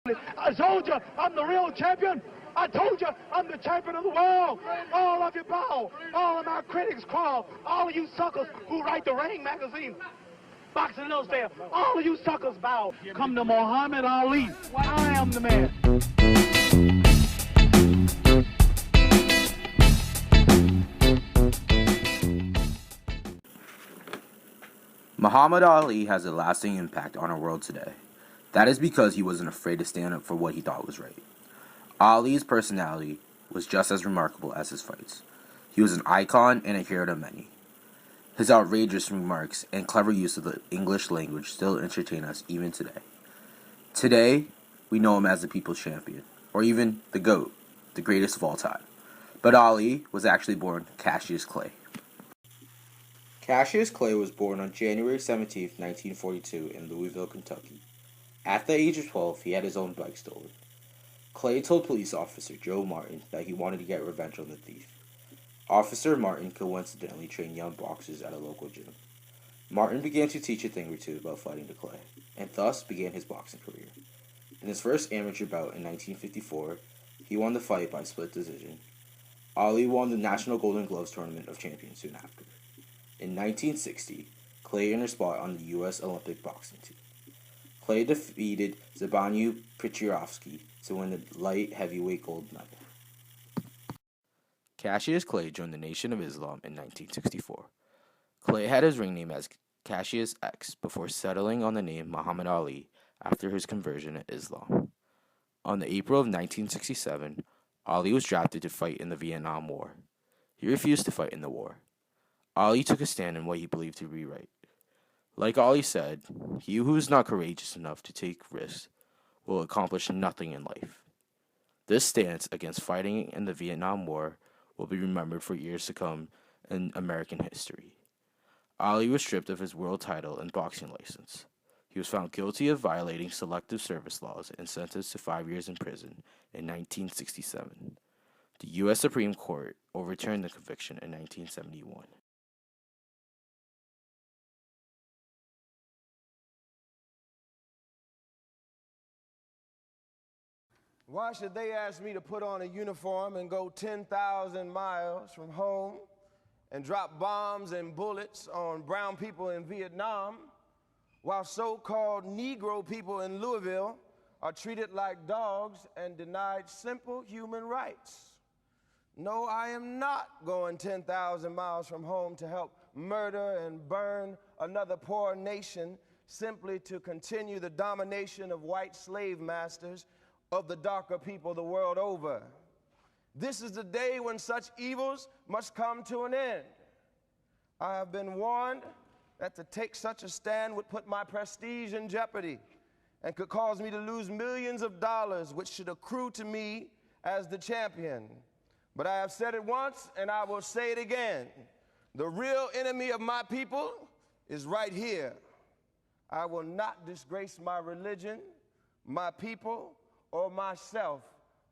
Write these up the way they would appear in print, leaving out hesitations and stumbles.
I told you I'm the real champion. I told you I'm the champion of the world. All of you bow. All of my critics crawl. All of you suckers who write the Ring magazine, Boxing Illustrated, all of you suckers bow. Come to Muhammad Ali. I am the man. Muhammad Ali has a lasting impact on our world today. That is because he wasn't afraid to stand up for what he thought was right. Ali's personality was just as remarkable as his fights. He was an icon and a hero to many. His outrageous remarks and clever use of the English language still entertain us even today. Today, we know him as the People's Champion, or even the GOAT, the greatest of all time. But Ali was actually born Cassius Clay. Cassius Clay was born on January 17, 1942 in Louisville, Kentucky. At the age of 12, he had his own bike stolen. Clay told police officer Joe Martin that he wanted to get revenge on the thief. Officer Martin coincidentally trained young boxers at a local gym. Martin began to teach a thing or two about fighting to Clay, and thus began his boxing career. In his first amateur bout in 1954, he won the fight by split decision. Ali won the National Golden Gloves Tournament of Champions soon after. In 1960, Clay earned a spot on the U.S. Olympic boxing team. Clay defeated Zbigniew Pichirovsky to win the light heavyweight gold medal. Cassius Clay joined the Nation of Islam in 1964. Clay had his ring name as Cassius X before settling on the name Muhammad Ali after his conversion to Islam. On the April of 1967, Ali was drafted to fight in the Vietnam War. He refused to fight in the war. Ali took a stand in what he believed to be right. Like Ali said, he who is not courageous enough to take risks will accomplish nothing in life. This stance against fighting in the Vietnam War will be remembered for years to come in American history. Ali was stripped of his world title and boxing license. He was found guilty of violating selective service laws and sentenced to 5 years in prison in 1967. The U.S. Supreme Court overturned the conviction in 1971. Why should they ask me to put on a uniform and go 10,000 miles from home and drop bombs and bullets on brown people in Vietnam while so-called Negro people in Louisville are treated like dogs and denied simple human rights? No, I am not going 10,000 miles from home to help murder and burn another poor nation simply to continue the domination of white slave masters of the darker people the world over. This is the day when such evils must come to an end. I have been warned that to take such a stand would put my prestige in jeopardy and could cause me to lose millions of dollars which should accrue to me as the champion. But I have said it once and I will say it again. The real enemy of my people is right here. I will not disgrace my religion, my people, or myself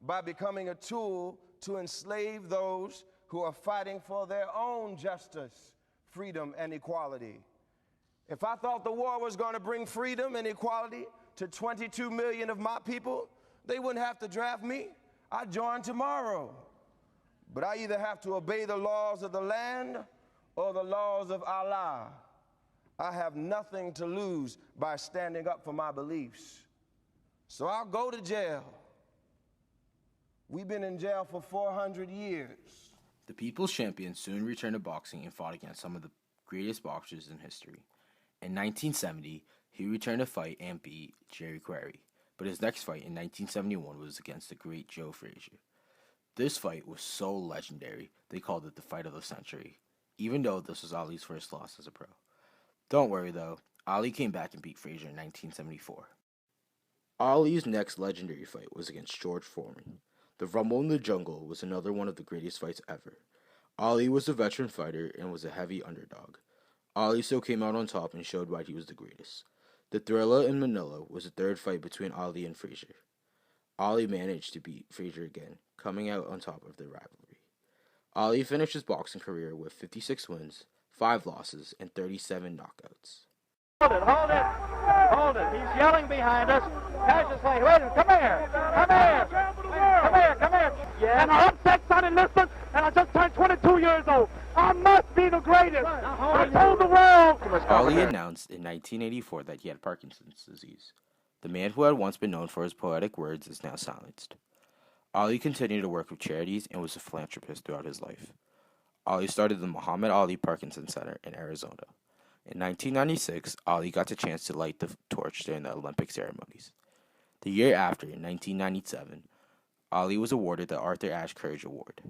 by becoming a tool to enslave those who are fighting for their own justice, freedom, and equality. If I thought the war was going to bring freedom and equality to 22 million of my people, they wouldn't have to draft me. I'd join tomorrow. But I either have to obey the laws of the land or the laws of Allah. I have nothing to lose by standing up for my beliefs. So I'll go to jail. We've been in jail for 400 years. The People's Champion soon returned to boxing and fought against some of the greatest boxers in history. In 1970, he returned to fight and beat Jerry Quarry, but his next fight in 1971 was against the great Joe Frazier. This fight was so legendary, they called it the fight of the century, even though this was Ali's first loss as a pro. Don't worry though, Ali came back and beat Frazier in 1974. Ali's next legendary fight was against George Foreman. The Rumble in the Jungle was another one of the greatest fights ever. Ali was a veteran fighter and was a heavy underdog. Ali still came out on top and showed why he was the greatest. The Thrilla in Manila was the third fight between Ali and Frazier. Ali managed to beat Frazier again, coming out on top of the rivalry. Ali finished his boxing career with 56 wins, 5 losses, and 37 knockouts. Hold it. Hold it. He's yelling behind us. Cassius Clay, wait, come here. Come here. Come here, come here. Yeah. And I'm Son enlistment, and I just turned 22 years old. I must be the greatest. I told the world. Ali announced in 1984 that he had Parkinson's disease. The man who had once been known for his poetic words is now silenced. Ali continued to work with charities and was a philanthropist throughout his life. Ali started the Muhammad Ali Parkinson Center in Arizona. In 1996, Ali got the chance to light the torch during the Olympic ceremonies. The year after, in 1997, Ali was awarded the Arthur Ashe Courage Award.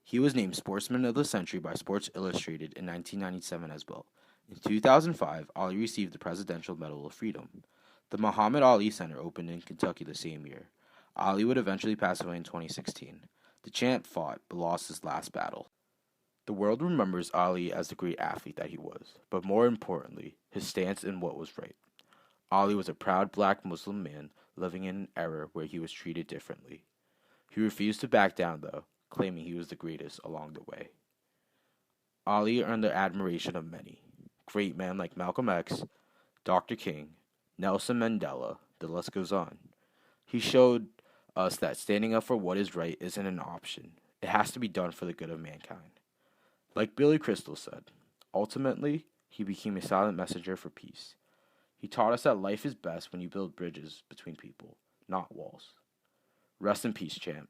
He was named Sportsman of the Century by Sports Illustrated in 1997 as well. In 2005, Ali received the Presidential Medal of Freedom. The Muhammad Ali Center opened in Kentucky the same year. Ali would eventually pass away in 2016. The champ fought, but lost his last battle. The world remembers Ali as the great athlete that he was, but more importantly, his stance in what was right. Ali was a proud black Muslim man living in an era where he was treated differently. He refused to back down, though, claiming he was the greatest along the way. Ali earned the admiration of many. Great men like Malcolm X, Dr. King, Nelson Mandela, the list goes on. He showed us that standing up for what is right isn't an option. It has to be done for the good of mankind. Like Billy Crystal said, ultimately, he became a silent messenger for peace. He taught us that life is best when you build bridges between people, not walls. Rest in peace, champ.